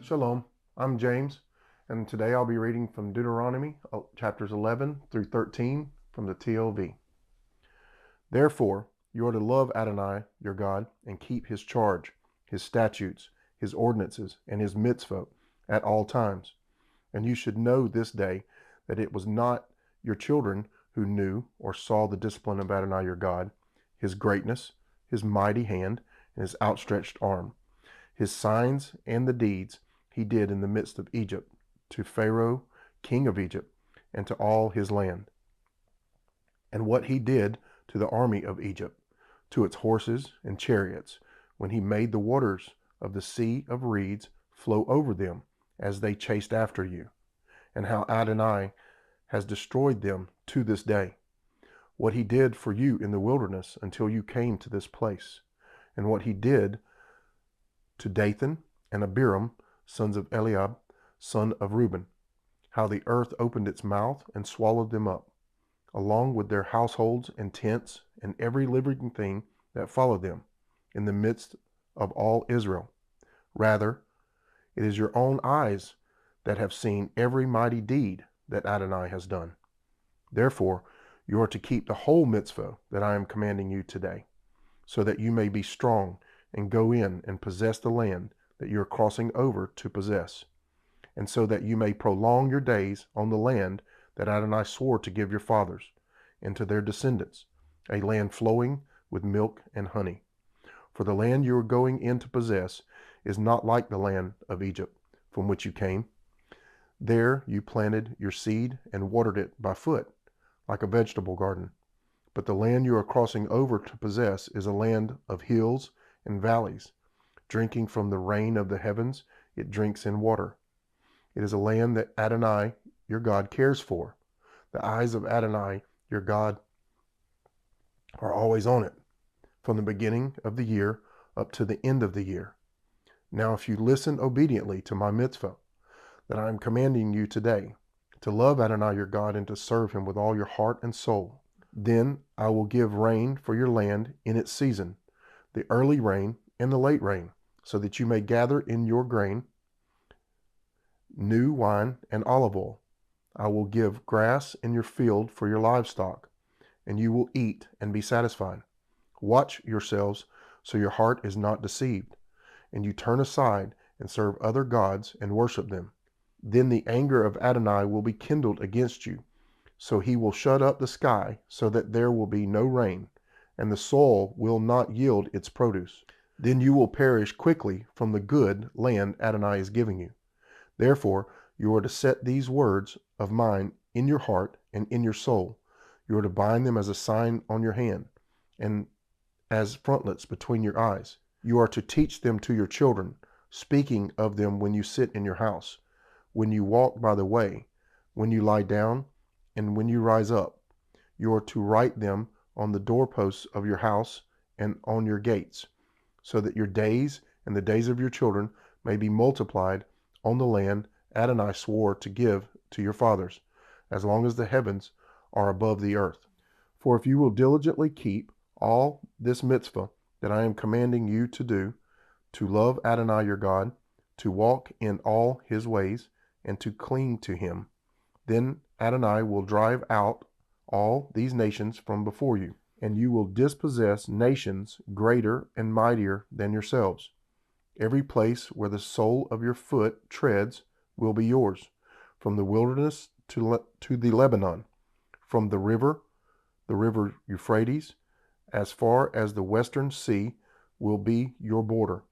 Shalom, I'm James, and today I'll be reading from Deuteronomy chapters 11 through 13 from the TLV. Therefore, you are to love Adonai, your God, and keep his charge, his statutes, his ordinances, and his mitzvot at all times. And you should know this day that it was not your children who knew or saw the discipline of Adonai your God, his greatness, his mighty hand, and his outstretched arm, his signs and the deeds he did in the midst of Egypt, to Pharaoh, king of Egypt, and to all his land, and what he did to the army of Egypt, to its horses and chariots, when he made the waters of the sea of reeds flow over them as they chased after you, and how Adonai has destroyed them to this day, what he did for you in the wilderness until you came to this place, and what he did to Dathan and Abiram, sons of Eliab, son of Reuben, how the earth opened its mouth and swallowed them up, along with their households and tents and every living thing that followed them, in the midst of all Israel. Rather, it is your own eyes that have seen every mighty deed that Adonai has done. Therefore, you are to keep the whole mitzvah that I am commanding you today, so that you may be strong and go in and possess the land that you are crossing over to possess, and so that you may prolong your days on the land that Adonai swore to give your fathers, and to their descendants, a land flowing with milk and honey. For the land you are going in to possess is not like the land of Egypt, from which you came. There you planted your seed and watered it by foot, like a vegetable garden. But the land you are crossing over to possess is a land of hills and valleys. Drinking from the rain of the heavens, it drinks in water. It is a land that Adonai, your God, cares for. The eyes of Adonai, your God, are always on it, from the beginning of the year up to the end of the year. Now, if you listen obediently to my mitzvah that I am commanding you today, to love Adonai your God and to serve him with all your heart and soul, then I will give rain for your land in its season, the early rain and the late rain, so that you may gather in your grain, new wine, and olive oil. I will give grass in your field for your livestock, and you will eat and be satisfied. Watch yourselves so your heart is not deceived, and you turn aside and serve other gods and worship them. Then the anger of Adonai will be kindled against you, so he will shut up the sky so that there will be no rain, and the soil will not yield its produce. Then you will perish quickly from the good land Adonai is giving you. Therefore, you are to set these words of mine in your heart and in your soul. You are to bind them as a sign on your hand and as frontlets between your eyes. You are to teach them to your children, speaking of them when you sit in your house, when you walk by the way, when you lie down, and when you rise up. You are to write them on the doorposts of your house and on your gates, so that your days and the days of your children may be multiplied on the land Adonai swore to give to your fathers, as long as the heavens are above the earth. For if you will diligently keep all this mitzvah that I am commanding you to do, to love Adonai your God, to walk in all his ways, and to cling to him, then Adonai will drive out all these nations from before you, and you will dispossess nations greater and mightier than yourselves. Every place where the sole of your foot treads will be yours, from the wilderness to the Lebanon, from the river Euphrates, as far as the western sea will be your border.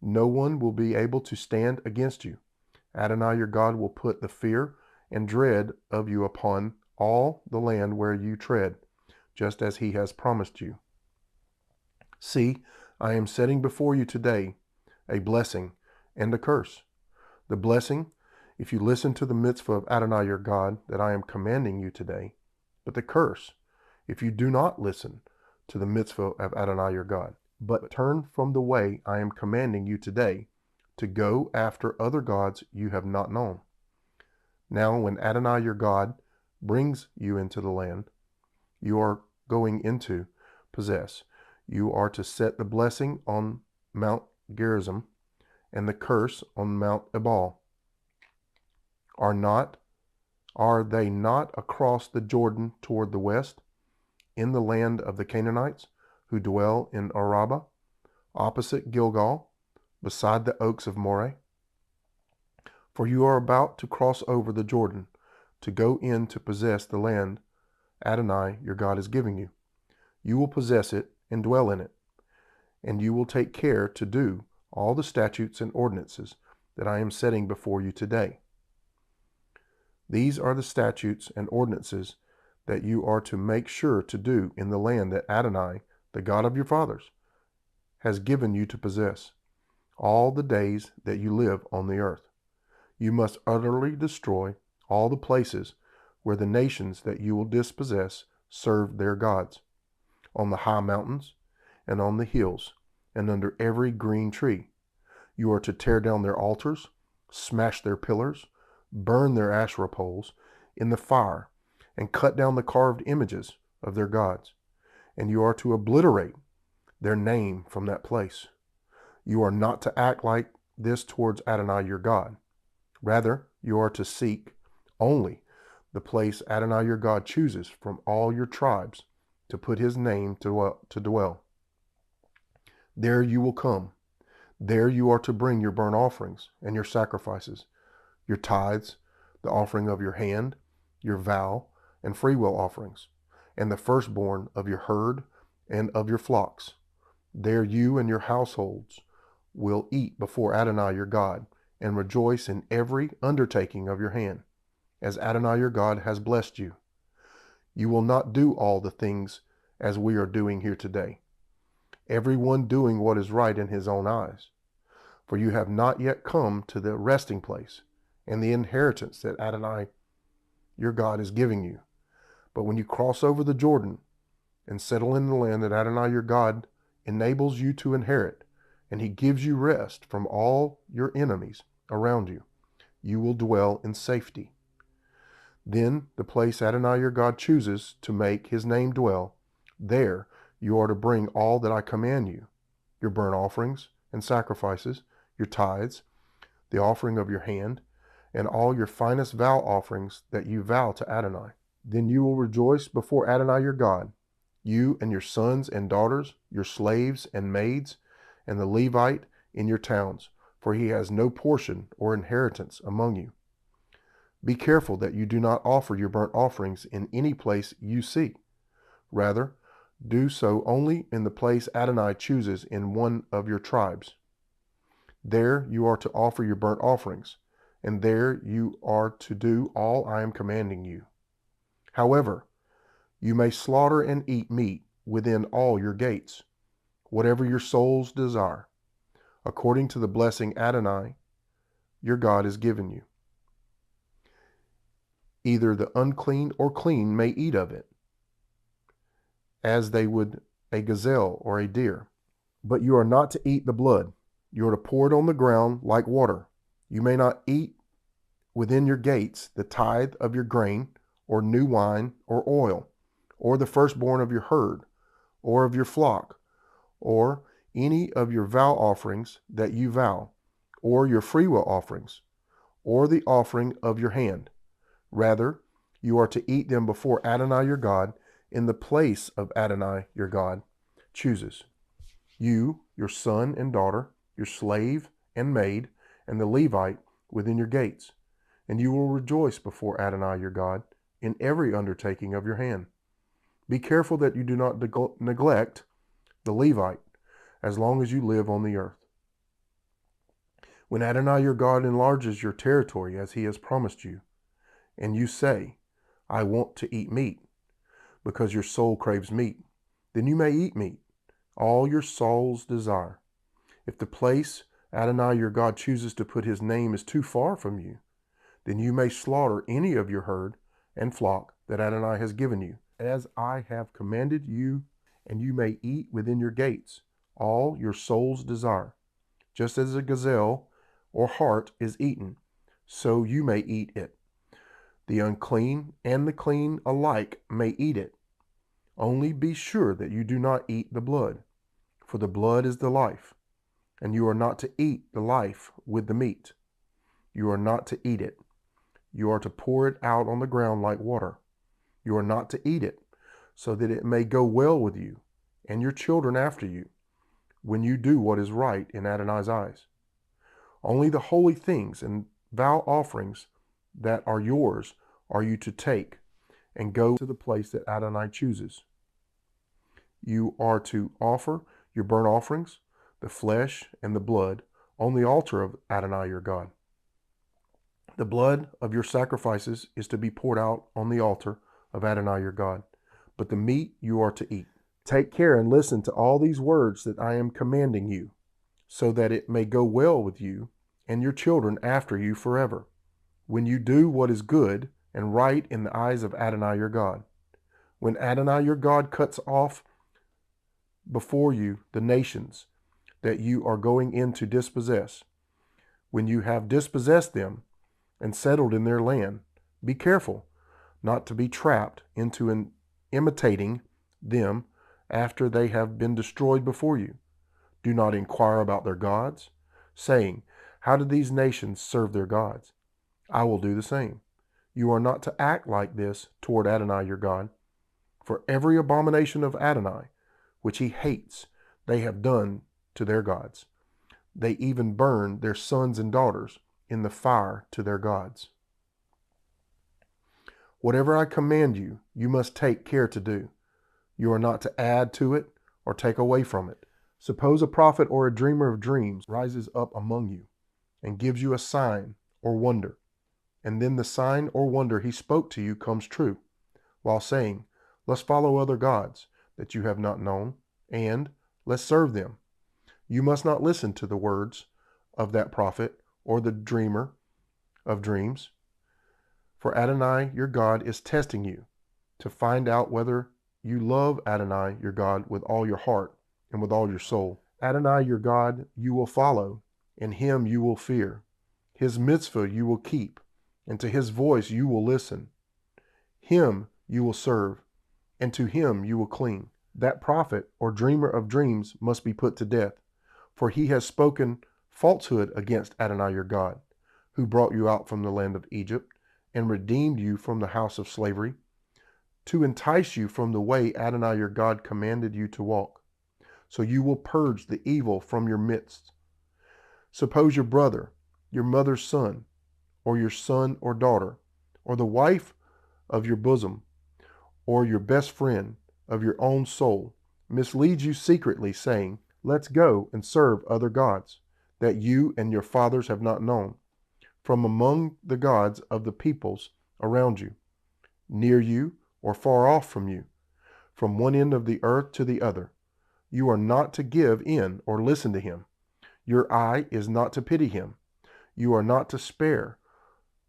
No one will be able to stand against you. Adonai your God will put the fear and dread of you upon all the land where you tread, just as he has promised you. See, I am setting before you today a blessing and a curse. The blessing, if you listen to the mitzvah of Adonai your God that I am commanding you today, but the curse, if you do not listen to the mitzvah of Adonai your God, but turn from the way I am commanding you today, to go after other gods you have not known. Now, when Adonai your God brings you into the land you are going into possess, you are to set the blessing on Mount Gerizim and the curse on Mount Ebal? Are they not across the Jordan toward the west, in the land of the Canaanites, who dwell in Arabah, opposite Gilgal, beside the oaks of Moreh? For you are about to cross over the Jordan, to go in to possess the land Adonai your God is giving you. You will possess it and dwell in it, and you will take care to do all the statutes and ordinances that I am setting before you today. These are the statutes and ordinances that you are to make sure to do in the land that Adonai, the God of your fathers, has given you to possess, all the days that you live on the earth. You must utterly destroy all the places where the nations that you will dispossess serve their gods, on the high mountains and on the hills and under every green tree. You are to tear down their altars, smash their pillars, burn their Asherah poles in the fire, and cut down the carved images of their gods. And you are to obliterate their name from that place. You are not to act like this towards Adonai your God. Rather, you are to seek only the place Adonai your God chooses from all your tribes to put his name to dwell. There you will come. There you are to bring your burnt offerings and your sacrifices, your tithes, the offering of your hand, your vow, and freewill offerings, and the firstborn of your herd and of your flocks. There you and your households will eat before Adonai your God, and rejoice in every undertaking of your hand, as Adonai your God has blessed you. You will not do all the things as we are doing here today, everyone doing what is right in his own eyes. For you have not yet come to the resting place and the inheritance that Adonai your God is giving you. But when you cross over the Jordan and settle in the land that Adonai your God enables you to inherit, and he gives you rest from all your enemies around you, you will dwell in safety. Then the place Adonai your God chooses to make his name dwell, there you are to bring all that I command you, your burnt offerings and sacrifices, your tithes, the offering of your hand, and all your finest vow offerings that you vow to Adonai. Then you will rejoice before Adonai your God, you and your sons and daughters, your slaves and maids, and the Levite in your towns, for he has no portion or inheritance among you. Be careful that you do not offer your burnt offerings in any place you see. Rather, do so only in the place Adonai chooses in one of your tribes. There you are to offer your burnt offerings, and there you are to do all I am commanding you. However, you may slaughter and eat meat within all your gates, whatever your souls desire, according to the blessing Adonai your God has given you. Either the unclean or clean may eat of it, as they would a gazelle or a deer. But you are not to eat the blood. You are to pour it on the ground like water. You may not eat within your gates the tithe of your grain, or new wine, or oil, or the firstborn of your herd, or of your flock, or any of your vow offerings that you vow, or your freewill offerings, or the offering of your hand. Rather, you are to eat them before Adonai your God, in the place of Adonai your God chooses. You, your son and daughter, your slave and maid, and the Levite within your gates. And you will rejoice before Adonai your God in every undertaking of your hand. Be careful that you do not neglect the Levite as long as you live on the earth. When Adonai your God enlarges your territory as he has promised you, and you say, I want to eat meat, because your soul craves meat, then you may eat meat, all your soul's desire. If the place Adonai your God chooses to put his name is too far from you, then you may slaughter any of your herd and flock that Adonai has given you, as I have commanded you, and you may eat within your gates all your soul's desire. Just as a gazelle or hart is eaten, so you may eat it. The unclean and the clean alike may eat it. Only be sure that you do not eat the blood, for the blood is the life. and you are not to eat the life with the meat. You are not to eat it. You are to pour it out on the ground like water. You are not to eat it, so that it may go well with you and your children after you, when you do what is right in Adonai's eyes. Only the holy things and vow offerings that are yours are you to take, and go to the place that Adonai chooses. You are to offer your burnt offerings, the flesh and the blood, on the altar of Adonai your God. The blood of your sacrifices is to be poured out on the altar of Adonai your God, but the meat you are to eat. Take care and listen to all these words that I am commanding you, so that it may go well with you and your children after you forever, when you do what is good and right in the eyes of Adonai your God. When Adonai your God cuts off before you the nations that you are going in to dispossess, when you have dispossessed them and settled in their land, be careful not to be trapped into imitating them after they have been destroyed before you. Do not inquire about their gods, saying, how did these nations serve their gods? I will do the same. You are not to act like this toward Adonai your God, for every abomination of Adonai, which he hates, they have done to their gods. They even burn their sons and daughters in the fire to their gods. Whatever I command you, you must take care to do. You are not to add to it or take away from it. Suppose a prophet or a dreamer of dreams rises up among you and gives you a sign or wonder, and then the sign or wonder he spoke to you comes true, while saying, let's follow other gods that you have not known, and let's serve them. You must not listen to the words of that prophet or the dreamer of dreams, for Adonai your God is testing you to find out whether you love Adonai your God with all your heart and with all your soul. Adonai your God you will follow, and him you will fear. His mitzvah you will keep, and to his voice you will listen. Him you will serve, and to him you will cling. That prophet or dreamer of dreams must be put to death, for he has spoken falsehood against Adonai your God, who brought you out from the land of Egypt and redeemed you from the house of slavery, to entice you from the way Adonai your God commanded you to walk. So you will purge the evil from your midst. Suppose your brother, your mother's son, or your son or daughter, or the wife of your bosom, or your best friend of your own soul, misleads you secretly, saying, let's go and serve other gods that you and your fathers have not known, from among the gods of the peoples around you, near you or far off from you, from one end of the earth to the other. You are not to give in or listen to him. Your eye is not to pity him. You are not to spare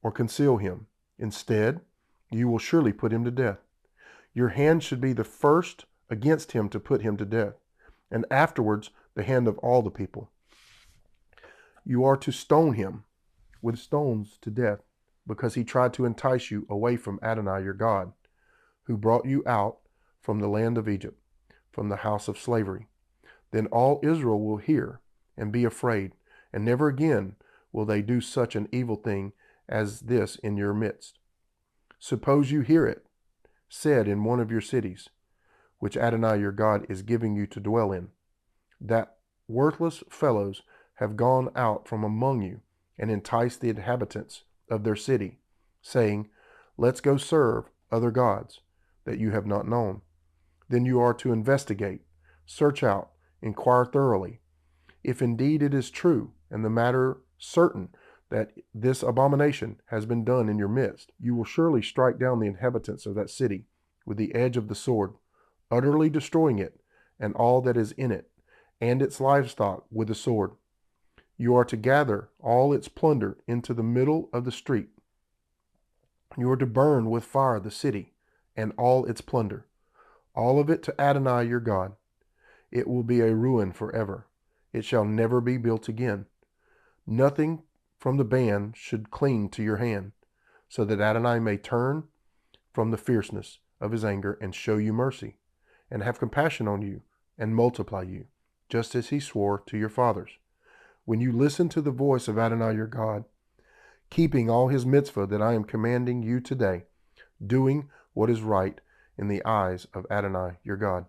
or conceal him. Instead, you will surely put him to death. Your hand should be the first against him to put him to death, and afterwards the hand of all the people. You are to stone him with stones to death, because he tried to entice you away from Adonai your God, who brought you out from the land of Egypt, from the house of slavery. Then all Israel will hear and be afraid, and never again will they do such an evil thing as this in your midst. Suppose you hear it said in one of your cities, which Adonai your God is giving you to dwell in, that worthless fellows have gone out from among you and enticed the inhabitants of their city, saying, let's go serve other gods that you have not known. Then you are to investigate, search out, inquire thoroughly. If indeed it is true, and the matter certain, that this abomination has been done in your midst, you will surely strike down the inhabitants of that city with the edge of the sword, utterly destroying it and all that is in it, and its livestock with the sword. You are to gather all its plunder into the middle of the street. You are to burn with fire the city and all its plunder, all of it to Adonai your God. It will be a ruin forever. It shall never be built again. Nothing from the band should cling to your hand, so that Adonai may turn from the fierceness of his anger and show you mercy, and have compassion on you, and multiply you, just as he swore to your fathers. when you listen to the voice of Adonai your God, keeping all his mitzvah that I am commanding you today, doing what is right in the eyes of Adonai your God.